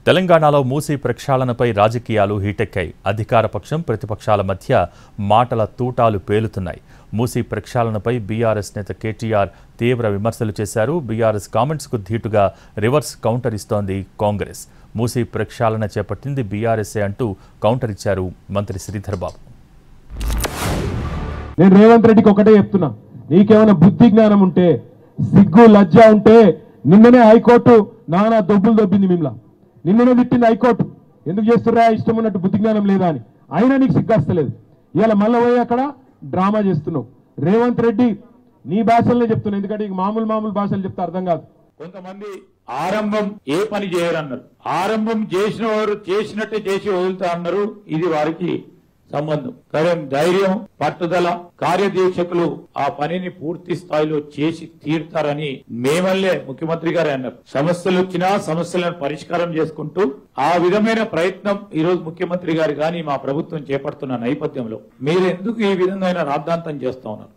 తెలంగాణలో మూసీ ప్రక్షాళనపై రాజకీయాలు హీటెక్కాయి. అధికార పక్షం ప్రతిపక్షాల మధ్య మాటల తూటాలు పేలుతున్నాయి. మూసీ ప్రక్షాళనపై బీఆర్ఎస్ నేత కేటీఆర్ తీవ్ర విమర్శలు చేశారు. బీఆర్ఎస్ కామెంట్స్కు ధీటుగా రివర్స్ కౌంటర్ ఇస్తోంది కాంగ్రెస్. మూసీ ప్రక్షాళన చేపట్టింది బీఆర్ఎస్ఏ అంటూ కౌంటర్ ఇచ్చారు మంత్రి శ్రీధర్ బాబు. నేను రేవంత్ రెడ్డికి ఒకటే చెప్తున్నా, నీకేమైనా బుద్ధి జ్ఞానం ఉంటే, సిగ్గు లజ్జ ఉంటే, నిన్ననే హైకోర్టు నానా దొబ్బులు దొబ్బింది. మిమ్మల్ని నిన్ననే తిట్టింది హైకోర్టు. ఎందుకు చేస్తుర్రా, ఇష్టం ఉన్నట్టు బుద్ధి జ్ఞానం లేదా అని. అయినా నీకు సిగ్గస్తలేదు. ఇవాళ మళ్ళీ పోయి అక్కడ డ్రామా చేస్తున్నావు. రేవంత్ రెడ్డి నీ భాషలనే చెప్తున్నా, ఎందుకంటే మామూలు భాషలు చెప్తే అర్థం కాదు. కొంతమంది ఆరంభం ఏ పని చేయరన్నారు, ఆరంభం చేసిన వారు చేసినట్టే చేసి వదులుతా అన్నారు. ఇది వారికి సంబంధం. కానీ ధైర్యం, పట్టుదల, కార్యదీక్షకులు ఆ పనిని పూర్తి స్థాయిలో చేసి తీరుతారని మేమల్లే ముఖ్యమంత్రి గారే అన్నారు. సమస్యలు వచ్చినా సమస్యలను పరిష్కారం చేసుకుంటూ ఆ విధమైన ప్రయత్నం ఈ రోజు ముఖ్యమంత్రి గారు కానీ మా ప్రభుత్వం చేపడుతున్న నేపథ్యంలో మీరు ఎందుకు ఈ విధంగా రాద్ధాంతం చేస్తా ఉన్నారు?